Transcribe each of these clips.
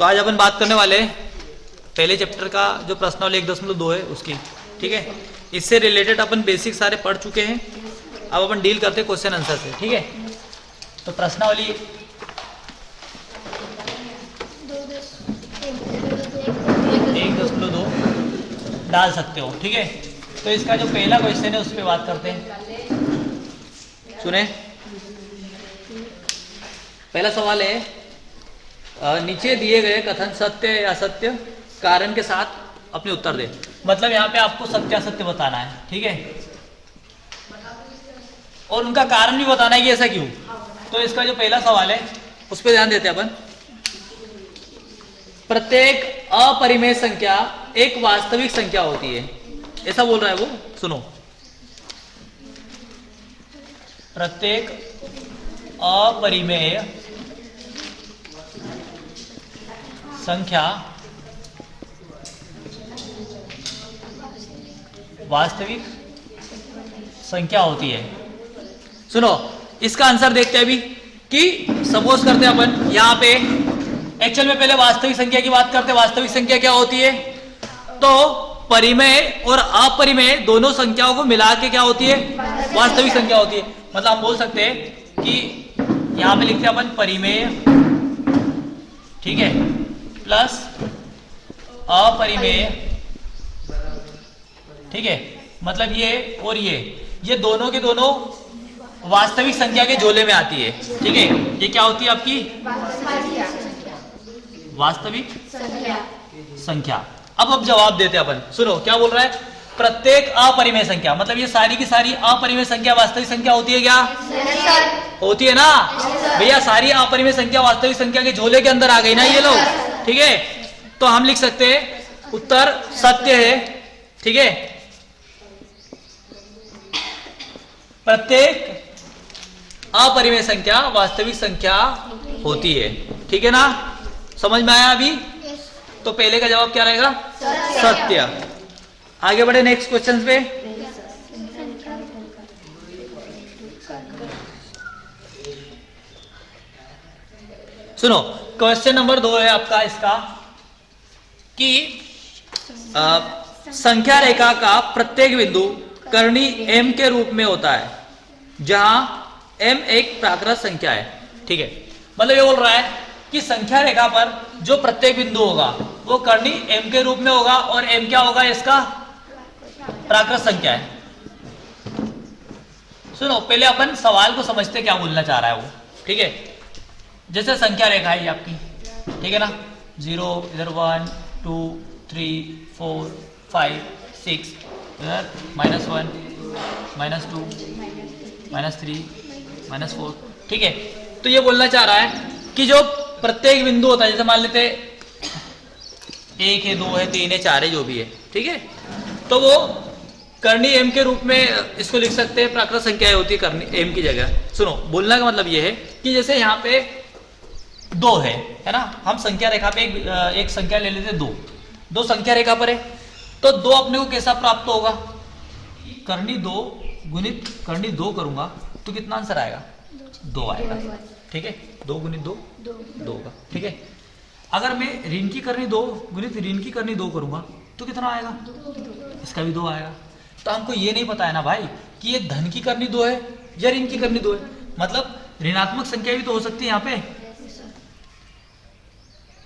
आज अपन बात करने वाले हैं पहले चैप्टर का जो प्रश्नावली 1.2 है उसकी, ठीक है। इससे रिलेटेड अपन बेसिक सारे पढ़ चुके हैं, अब अपन डील करते हैं क्वेश्चन आंसर से, ठीक है। तो प्रश्नावली 1.2 डाल सकते हो, ठीक है। तो इसका जो पहला क्वेश्चन है उस पर बात करते हैं, सुने। पहला सवाल है, नीचे दिए गए कथन सत्य या असत्य कारण के साथ अपने उत्तर दे। मतलब यहाँ पे आपको सत्य असत्य बताना है, ठीक है, और उनका कारण भी बताना है कि ऐसा क्यों। तो इसका जो पहला सवाल है उस पर ध्यान देते हैं अपन। प्रत्येक अपरिमेय संख्या एक वास्तविक संख्या होती है, ऐसा बोल रहा है वो, सुनो। प्रत्येक अपरिमेय संख्या वास्तविक संख्या होती है। सुनो, इसका आंसर देखते हैं अभी कि सपोज करते हैं अपन यहां पे एक्चुअल में पहले वास्तविक संख्या की बात करते हैं। वास्तविक संख्या क्या होती है? तो परिमेय और अपरिमेय दोनों संख्याओं को मिला के क्या होती है? वास्तविक संख्या होती है। मतलब हम बोल सकते हैं कि यहां पे लिखते हैं अपन परिमेय, ठीक है, प्लस अपरिमेय, ठीक है। मतलब ये और ये दोनों के दोनों वास्तविक संख्या के झोले में आती है, ठीक है। ये क्या होती है आपकी? वास्तविक संख्या। अब जवाब देते हैं अपन, सुनो क्या बोल रहा है। प्रत्येक अपरिमेय संख्या, मतलब ये सारी की सारी अपरिमेय संख्या वास्तविक संख्या होती है क्या? होती है ना भैया। सारी अपरिमेय संख्या वास्तविक संख्या के झोले के अंदर आ गई ना ये लोग, ठीक है। तो हम लिख सकते हैं उत्तर सत्य है, ठीक है। प्रत्येक अपरिमेय संख्या वास्तविक संख्या होती है, ठीक है ना। समझ में आया अभी? तो पहले का जवाब क्या रहेगा? सत्य। आगे बढ़े नेक्स्ट क्वेश्चन पे। सुनो, क्वेश्चन नंबर 2 है आपका इसका कि संख्या रेखा का प्रत्येक बिंदु कर्णी m के रूप में होता है जहां m एक प्राकृत संख्या है, ठीक है। मतलब ये बोल रहा है कि संख्या रेखा पर जो प्रत्येक बिंदु होगा वो कर्णी m के रूप में होगा, और m क्या होगा? इसका प्राकृत संख्या है। सुनो, पहले अपन सवाल को समझते क्या बोलना चाह रहा है वो, ठीक है। जैसे संख्या रेखा है ये आपकी, ठीक है ना। 0 इधर 1 2 3 4 5 6 इधर -1 -2 -3 -4, ठीक है। तो ये बोलना चाह रहा है कि जो प्रत्येक बिंदु होता है, जैसे मान लेते 1 है 2 है 3 है 4 है जो भी है, ठीक है, तो वो कर्णी m के रूप में इसको लिख सकते हैं। प्राकृत संख्या होती है कर्णी m की जगह। सुनो, बोलने का मतलब ये है कि जैसे यहाँ पे 2 है ना, हम संख्या रेखा पे एक संख्या ले लेते 2 संख्या रेखा पर है, तो 2 अपने को कैसा प्राप्त होगा? कर्णी 2 गुणित कर्णी 2 करूंगा तो कितना आंसर आएगा? 2 आएगा, ठीक है। 2 गुणित 2 होगा, ठीक है। अगर मैं ऋण की कर्णी 2 गुणित ऋण की कर्णी 2 करूंगा तो कितना आएगा? इसका भी 2 आएगा। तो हमको ये नहीं पता है ना भाई कि ये धन की कर्णी 2 है या ऋण की कर्णी 2 है। मतलब ऋणात्मक संख्या भी तो हो सकती है यहाँ पे।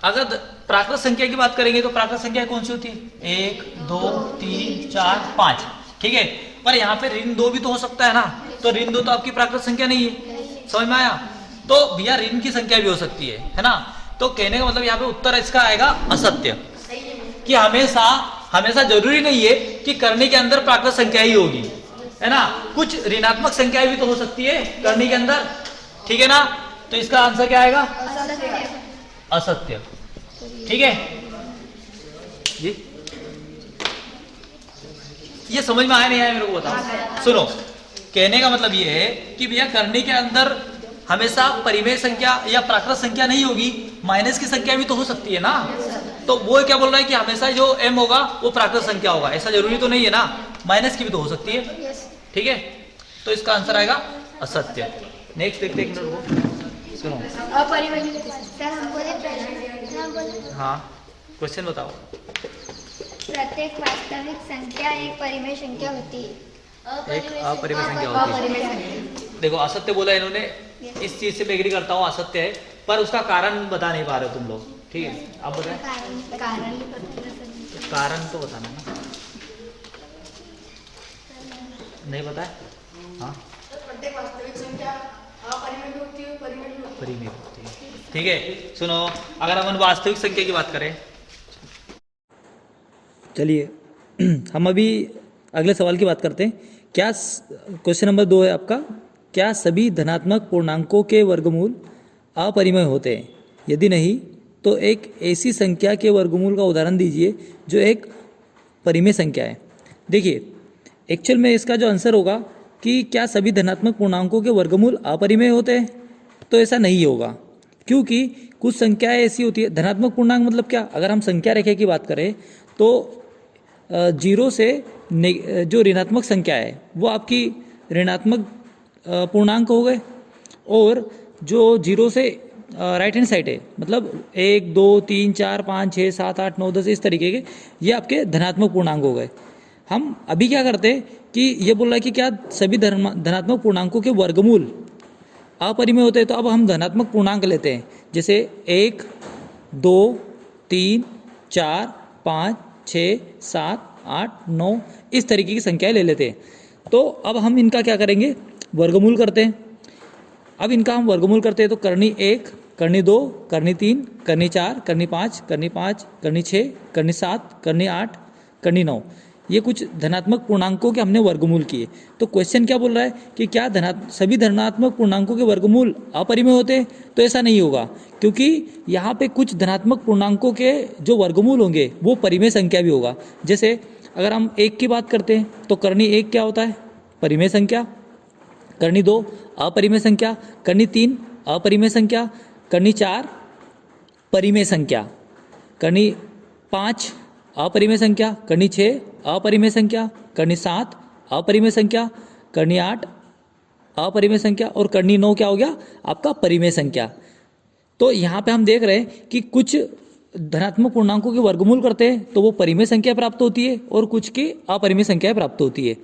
अगर प्राकृत संख्या की बात करेंगे तो प्राकृत संख्या कौन सी होती है? 1 2 3 4 5, ठीक है। पर यहाँ पे ऋण 2 भी तो हो सकता है ना, तो ऋण 2 तो आपकी प्राकृत संख्या नहीं है। समझ में आया? तो भैया ऋण की संख्या भी हो सकती है ना। तो कहने का मतलब यहाँ पे उत्तर इसका आएगा असत्य, कि हमेशा जरूरी नहीं है कि कर्णी के अंदर प्राकृत संख्या ही होगी, है ना। कुछ ऋणात्मक संख्याएं भी तो हो सकती है कर्णी के अंदर, ठीक है ना। तो इसका आंसर क्या आएगा? असत्य, ठीक है जी। ये समझ में आया नहीं आया मेरे को बताओ। सुनो, कहने का मतलब ये है कि भैया कर्णी के अंदर हमेशा परिमेय संख्या या प्राकृत संख्या नहीं होगी, माइनस की संख्या भी तो हो सकती है ना। तो वो क्या बोल रहा है कि हमेशा जो m होगा वो प्राकृत संख्या होगा, ऐसा जरूरी तो नहीं है ना, माइनस की भी तो हो सकती है, ठीक है। तो इसका आंसर आएगा असत्य। नेक्स्ट देखते हैं, सुनो। हाँ बोलो। हाँ, क्वेश्चन बताओ। प्रत्येक वास्तविक संख्या एक परिमेय संख्या होती है। एक अपरिमेय संख्या होती है। देखो असत्य बोला इन्होंने, इस चीज से मैं एग्री करता हूँ, असत्य है, पर उसका कारण बता नहीं पा रहे हो तुम लोग। ठीक है, आप बताएं। कारण तो बताना ना, नहीं पता है। हाँ, प्रत्येक वास्तविक संख्या अपरिमेय भी होती है, परिमेय भी होती है। परिमेय होती है। ठीक है, सुनो, अगर हम वास्तविक संख्या की बात करें, चलिए हम अभी अगले सवाल की बात करते हैं। क्या क्वेश्चन नंबर 2 है आपका, क्या सभी धनात्मक पूर्णांकों के वर्गमूल अपरिमेय होते हैं? यदि नहीं तो एक ऐसी संख्या के वर्गमूल का उदाहरण दीजिए जो एक परिमेय संख्या है। देखिए, एक्चुअल में इसका जो आंसर होगा कि क्या सभी धनात्मक पूर्णांकों के वर्गमूल अपरिमेय होते हैं, तो ऐसा नहीं होगा, क्योंकि कुछ संख्याएं ऐसी होती है। धनात्मक पूर्णांक मतलब क्या, अगर हम संख्या रेखा की बात करें तो जीरो से जो ऋणात्मक संख्या है वो आपकी ऋणात्मक पूर्णांक हो गए, और जो जीरो से राइट हैंड साइड है, मतलब 1 2 3 4 5 6 7 8 9 10 इस तरीके के, ये आपके धनात्मक पूर्णांक हो गए। हम अभी क्या करते हैं कि ये बोल रहा है कि क्या सभी धनात्मक पूर्णांकों के वर्गमूल अपरिमेय होते हैं, तो अब हम धनात्मक पूर्णांक लेते हैं, जैसे 1 2 3 4 5 6 7 8 9 इस तरीके की संख्याएं ले लेते हैं। तो अब हम इनका क्या करेंगे, वर्गमूल करते हैं। अब इनका हम वर्गमूल करते हैं तो करनी 1 करनी 2 करनी 3 करनी 4 करनी 5 करनी 5 करनी 6 करनी 7 करनी 8 करनी 9, ये कुछ धनात्मक पूर्णांकों के हमने वर्गमूल किए। तो क्वेश्चन क्या बोल रहा है कि क्या सभी धनात्मक पूर्णांकों के वर्गमूल अपरिमेय होते हैं? तो ऐसा नहीं होगा, क्योंकि यहाँ पे कुछ धनात्मक पूर्णांकों के जो वर्गमूल होंगे वो परिमेय संख्या भी होगा। जैसे अगर हम 1 की बात करते हैं तो करनी 1 क्या होता है, परिमेय संख्या। करनी 2 अपरिमेय संख्या। करनी 3 अपरिमेय संख्या। करनी 4 परिमेय संख्या। करनी 5 अपरिमेय संख्या। करनी 6 अपरिमेय संख्या। करनी 7 अपरिमेय संख्या। करनी 8 अपरिमेय संख्या, और करनी 9 क्या हो गया आपका परिमेय संख्या। तो यहाँ पे हम देख रहे हैं कि कुछ धनात्मक पूर्णांकों के वर्गमूल करते हैं तो वो परिमेय संख्या प्राप्त होती है, और कुछ की अपरिमेय संख्या प्राप्त होती है।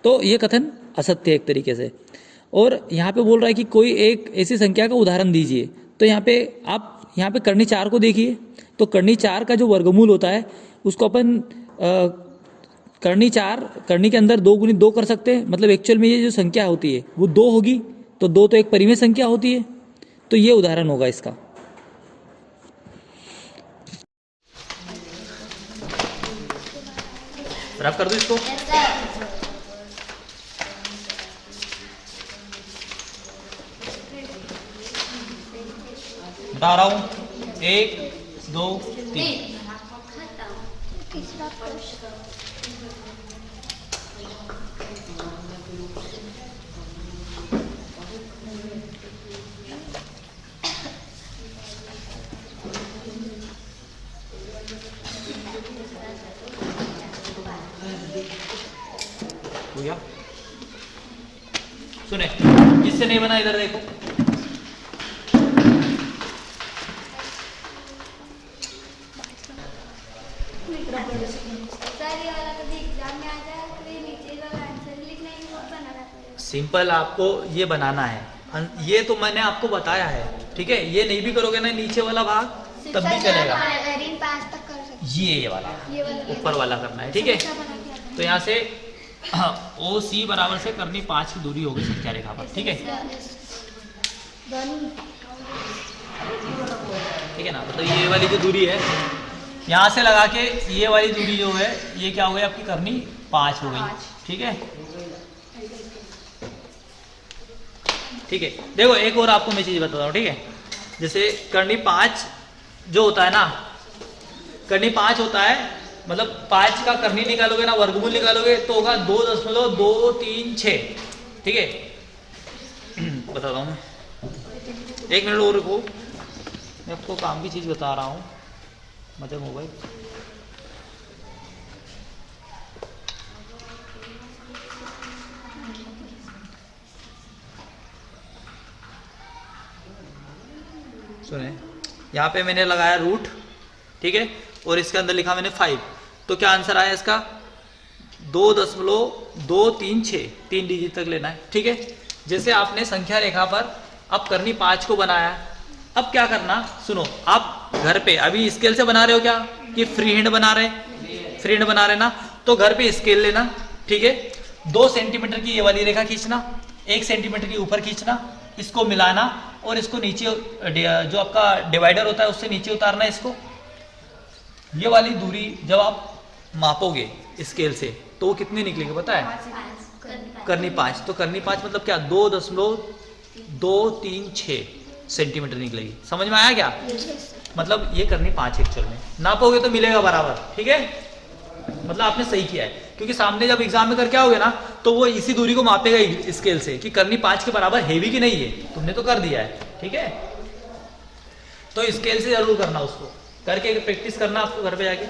तो ये कथन असत्य है एक तरीके से। और यहाँ पे बोल रहा है कि कोई एक ऐसी संख्या का उदाहरण दीजिए, तो यहाँ पे आप यहाँ पे करनी 4 को देखिए, तो करनी 4 का जो वर्गमूल होता है उसको अपन करनी 4 करनी के अंदर 2 गुनी 2 कर सकते हैं, मतलब एक्चुअल में ये जो संख्या होती है वो 2 होगी, तो 2 तो एक परिमेय संख्या होती है। तो ये उदाहरण होगा इसका। रब कर दो इसको। बता रहा हूं, 1 2 3। तीसरा प्रश्न, हो गया, सुने, जिससे नहीं बना इधर देखो। सिंपल आपको ये बनाना है, ये तो मैंने आपको बताया है, ठीक है। ये नहीं भी करोगे ना नीचे वाला भाग तब भी चलेगा। ये वाला ऊपर वाला करना है, ठीक है। तो यहाँ से ओ सी बराबर से करनी 5 की दूरी होगी संख्या रेखा पर, ठीक है, ठीक है ना। तो ये वाली जो दूरी है यहाँ से लगा के ये वाली दूरी जो है ये क्या हो गई आपकी, करनी 5 हो गई, ठीक है, ठीक है। देखो एक और आपको मैं चीज बताता हूँ, ठीक है। जैसे करनी 5 जो होता है ना, करनी 5 होता है, मतलब 5 का करनी निकालोगे ना, वर्गमूल निकालोगे तो होगा 2.236, ठीक है। बताता हूँ मैं, 1 मिनट और रुको, मैं आपको काम की चीज बता रहा हूँ, मतलब मोबाइल। सुने, यहाँ पे मैंने लगाया रूट, ठीक है, और इसके अंदर लिखा मैंने 5, तो क्या आंसर आया इसका 2.236, 3 डिजिट तक लेना है, ठीक है। जैसे आपने संख्या रेखा पर अब करनी 5 को बनाया, अब क्या करना, सुनो, आप घर पे अभी स्केल से बना रहे हो क्या कि फ्री हैंड बना रहे, फ्री हैंड बना रहे ना, तो घर पे स्केल लेना, ठीक है, 2 सेंटीमीटर की ये वाली रेखा खींचना, 1 सेंटीमीटर की ऊपर खींचना, इसको मिलाना और इसको नीचे जो आपका डिवाइडर होता है उससे नीचे उतारना इसको। ये वाली दूरी जब आप मापोगे स्केल से तो वो कितनी निकलेगी पता है, करनी 5, तो करनी 5 मतलब क्या 2.236 सेंटीमीटर निकलेगी। समझ में आया क्या, मतलब ये करनी 5 एक्चुअल में, नापोगे तो मिलेगा बराबर, ठीक है, मतलब आपने सही किया है, क्योंकि सामने जब एग्जाम में करके आओगे ना तो वो इसी दूरी को मापेगा स्केल से कि करनी 5 के बराबर हैवी कि नहीं है, तुमने तो कर दिया है, ठीक है। तो स्केल से जरूर करना, उसको करके प्रैक्टिस करना आपको घर पे जाके।